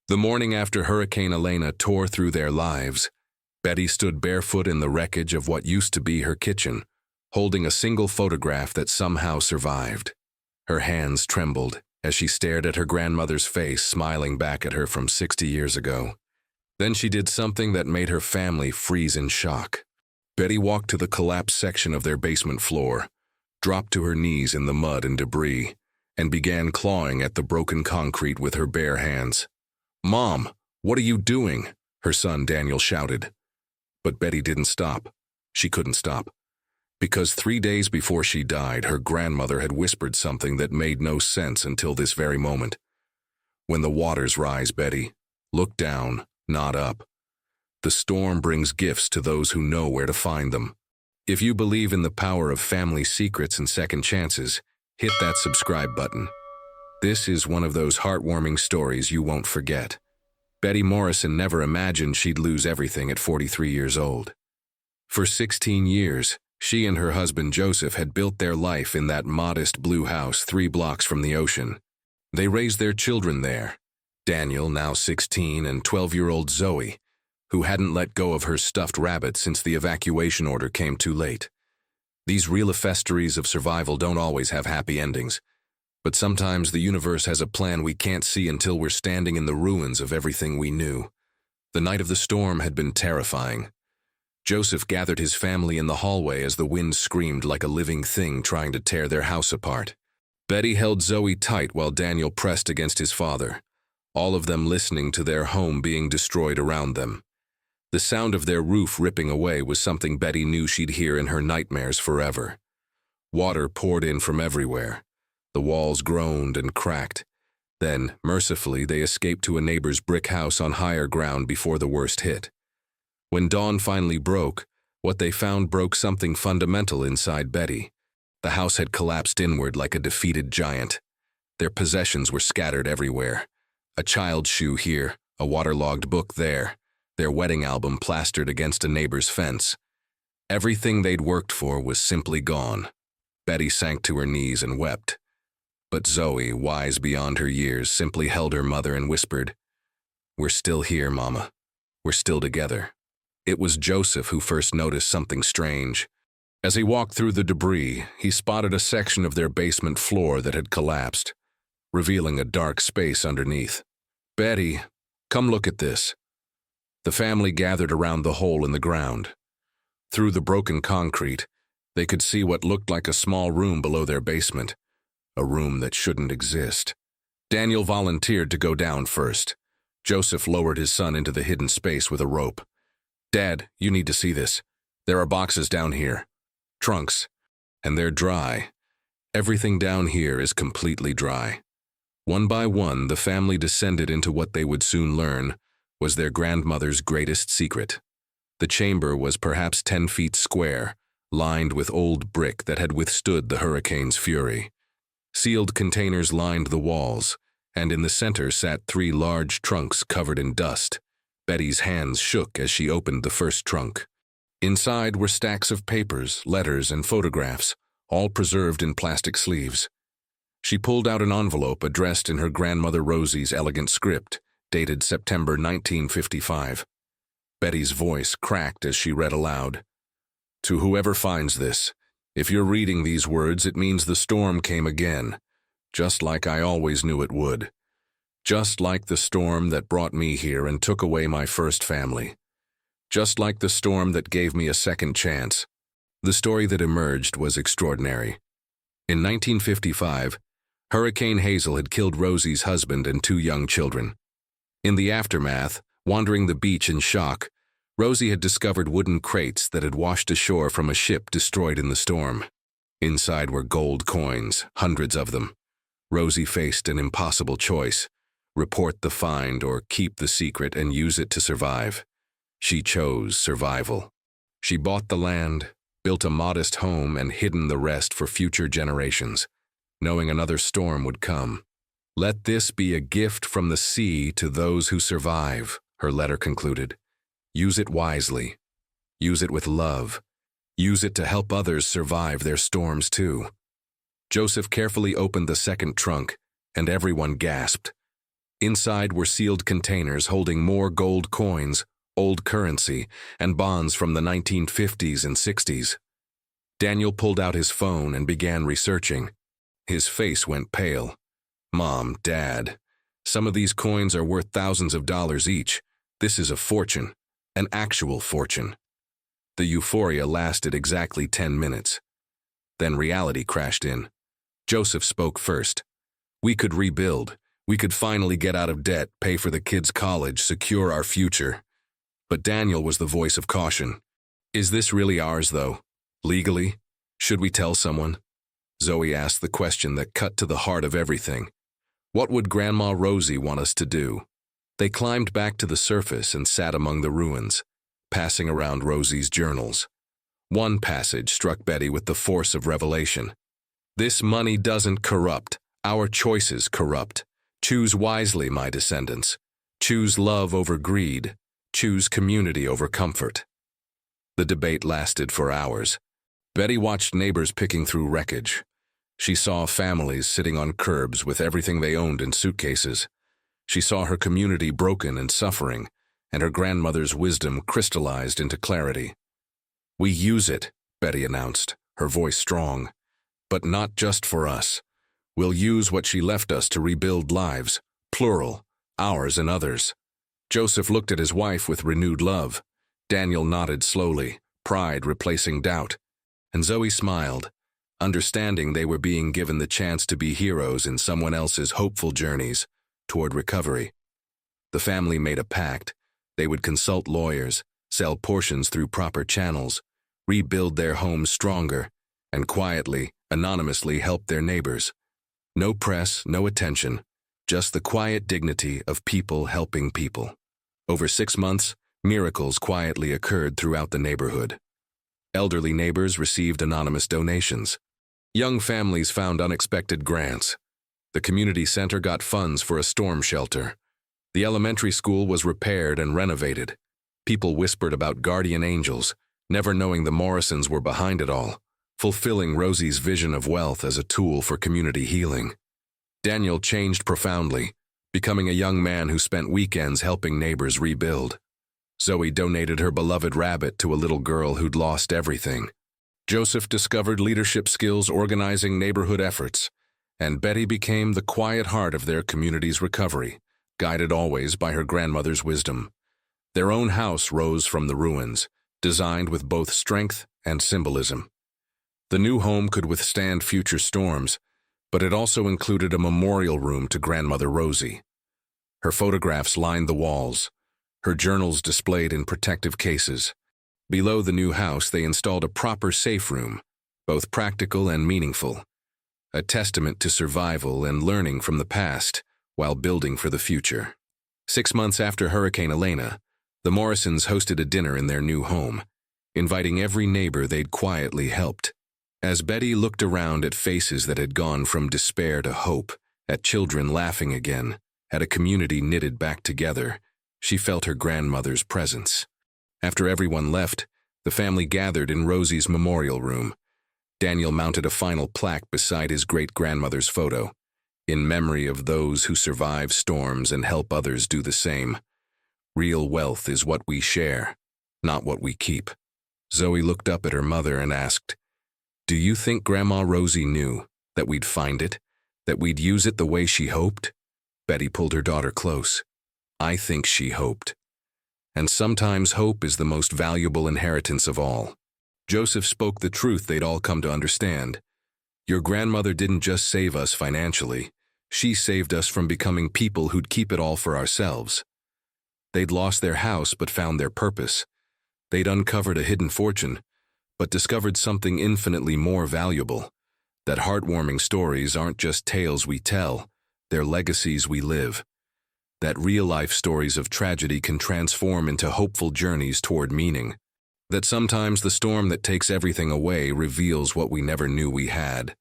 The morning after Hurricane Elena tore through their lives, Betty stood barefoot in the wreckage of what used to be her kitchen, holding a single photograph that somehow survived. Her hands trembled as she stared at her grandmother's face smiling back at her from 60 years ago. Then she did something that made her family freeze in shock. Betty walked to the collapsed section of their basement floor, dropped to her knees in the mud and debris, and began clawing at the broken concrete with her bare hands. "Mom, what are you doing?" her son Daniel shouted. But Betty didn't stop. She couldn't stop. Because 3 days before she died, her grandmother had whispered something that made no sense until this very moment. "When the waters rise, Betty, look down, not up. The storm brings gifts to those who know where to find them." If you believe in the power of family secrets and second chances, hit that subscribe button. This is one of those heartwarming stories you won't forget. Betty Morrison never imagined she'd lose everything at 43 years old. For 16 years, she and her husband Joseph had built their life in that modest blue house 3 blocks from the ocean. They raised their children there, Daniel, now 16, and 12-year-old Zoe, who hadn't let go of her stuffed rabbit since the evacuation order came too late. These real stories of survival don't always have happy endings. But sometimes the universe has a plan we can't see until we're standing in the ruins of everything we knew. The night of the storm had been terrifying. Joseph gathered his family in the hallway as the wind screamed like a living thing trying to tear their house apart. Betty held Zoe tight while Daniel pressed against his father, all of them listening to their home being destroyed around them. The sound of their roof ripping away was something Betty knew she'd hear in her nightmares forever. Water poured in from everywhere. The walls groaned and cracked. Then, mercifully, they escaped to a neighbor's brick house on higher ground before the worst hit. When dawn finally broke, what they found broke something fundamental inside Betty. The house had collapsed inward like a defeated giant. Their possessions were scattered everywhere. A child's shoe here, a waterlogged book there, their wedding album plastered against a neighbor's fence. Everything they'd worked for was simply gone. Betty sank to her knees and wept. But Zoe, wise beyond her years, simply held her mother and whispered, "We're still here, Mama. We're still together." It was Joseph who first noticed something strange. As he walked through the debris, he spotted a section of their basement floor that had collapsed, revealing a dark space underneath. "Betty, come look at this." The family gathered around the hole in the ground. Through the broken concrete, they could see what looked like a small room below their basement. A room that shouldn't exist. Daniel volunteered to go down first. Joseph lowered his son into the hidden space with a rope. "Dad, you need to see this. There are boxes down here. Trunks. And they're dry. Everything down here is completely dry." One by one, the family descended into what they would soon learn was their grandmother's greatest secret. The chamber was perhaps 10 feet square, lined with old brick that had withstood the hurricane's fury. Sealed containers lined the walls, and in the center sat 3 large trunks covered in dust. Betty's hands shook as she opened the first trunk. Inside were stacks of papers, letters, and photographs, all preserved in plastic sleeves. She pulled out an envelope addressed in her grandmother Rosie's elegant script, dated September 1955. Betty's voice cracked as she read aloud. "To whoever finds this, if you're reading these words, it means the storm came again, just like I always knew it would. Just like the storm that brought me here and took away my first family. Just like the storm that gave me a second chance." The story that emerged was extraordinary. In 1955, Hurricane Hazel had killed Rosie's husband and 2 young children. In the aftermath, wandering the beach in shock, Rosie had discovered wooden crates that had washed ashore from a ship destroyed in the storm. Inside were gold coins, hundreds of them. Rosie faced an impossible choice: report the find or keep the secret and use it to survive. She chose survival. She bought the land, built a modest home, and hidden the rest for future generations, knowing another storm would come. "Let this be a gift from the sea to those who survive," her letter concluded. "Use it wisely. Use it with love. Use it to help others survive their storms too." Joseph carefully opened the second trunk, and everyone gasped. Inside were sealed containers holding more gold coins, old currency, and bonds from the 1950s and 60s. Daniel pulled out his phone and began researching. His face went pale. "Mom, Dad, some of these coins are worth thousands of dollars each. This is a fortune, an actual fortune." The euphoria lasted exactly 10 minutes. Then reality crashed in. Joseph spoke first. "We could rebuild. We could finally get out of debt, pay for the kids' college, secure our future." But Daniel was the voice of caution. "Is this really ours, though? Legally? Should we tell someone?" Zoe asked the question that cut to the heart of everything. What would Grandma Rosie want us to do? They climbed back to the surface and sat among the ruins, passing around Rosie's journals. One passage struck Betty with the force of revelation. "This money doesn't corrupt. Our choices corrupt. Choose wisely, my descendants. Choose love over greed. Choose community over comfort." The debate lasted for hours. Betty watched neighbors picking through wreckage. She saw families sitting on curbs with everything they owned in suitcases. She saw her community broken and suffering, and her grandmother's wisdom crystallized into clarity. "We use it," Betty announced, her voice strong. "But not just for us. We'll use what she left us to rebuild lives, plural, ours and others." Joseph looked at his wife with renewed love. Daniel nodded slowly, pride replacing doubt. And Zoe smiled, understanding they were being given the chance to be heroes in someone else's hopeful journeys toward recovery. The family made a pact. They would consult lawyers, sell portions through proper channels, rebuild their homes stronger, and quietly, anonymously help their neighbors. No press, no attention, just the quiet dignity of people helping people. Over 6 months, miracles quietly occurred throughout the neighborhood. Elderly neighbors received anonymous donations. Young families found unexpected grants. The community center got funds for a storm shelter. The elementary school was repaired and renovated. People whispered about guardian angels, never knowing the Morrisons were behind it all, fulfilling Rosie's vision of wealth as a tool for community healing. Daniel changed profoundly, becoming a young man who spent weekends helping neighbors rebuild. Zoe donated her beloved rabbit to a little girl who'd lost everything. Joseph discovered leadership skills organizing neighborhood efforts, and Betty became the quiet heart of their community's recovery, guided always by her grandmother's wisdom. Their own house rose from the ruins, designed with both strength and symbolism. The new home could withstand future storms, but it also included a memorial room to Grandmother Rosie. Her photographs lined the walls, her journals displayed in protective cases. Below the new house, they installed a proper safe room, both practical and meaningful, a testament to survival and learning from the past while building for the future. 6 months after Hurricane Elena, the Morrisons hosted a dinner in their new home, inviting every neighbor they'd quietly helped. As Betty looked around at faces that had gone from despair to hope, at children laughing again, at a community knitted back together, she felt her grandmother's presence. After everyone left, the family gathered in Rosie's memorial room. Daniel mounted a final plaque beside his great-grandmother's photo, in memory of those who survive storms and help others do the same. Real wealth is what we share, not what we keep. Zoe looked up at her mother and asked, "Do you think Grandma Rosie knew that we'd find it, that we'd use it the way she hoped?" Betty pulled her daughter close. "I think she hoped. And sometimes hope is the most valuable inheritance of all." Joseph spoke the truth they'd all come to understand. Your grandmother didn't just save us financially. She saved us from becoming people who'd keep it all for ourselves. They'd lost their house but found their purpose. They'd uncovered a hidden fortune, but discovered something infinitely more valuable. That heartwarming stories aren't just tales we tell, they're legacies we live. That real-life stories of tragedy can transform into hopeful journeys toward meaning. That sometimes the storm that takes everything away reveals what we never knew we had.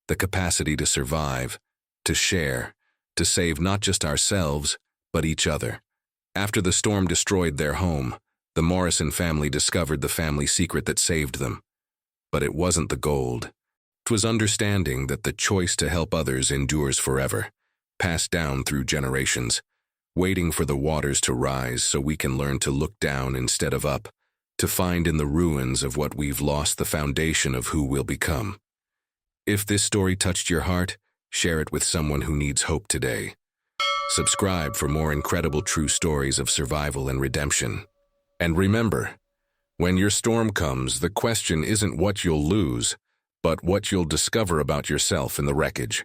The capacity to survive, to share, to save not just ourselves, but each other. After the storm destroyed their home, the Morrison family discovered the family secret that saved them. But it wasn't the gold. It was understanding that the choice to help others endures forever. passed down through generations, waiting for the waters to rise so we can learn to look down instead of up, to find in the ruins of what we've lost the foundation of who we'll become. If this story touched your heart, share it with someone who needs hope today. Subscribe for more incredible true stories of survival and redemption. And remember, when your storm comes, the question isn't what you'll lose, but what you'll discover about yourself in the wreckage.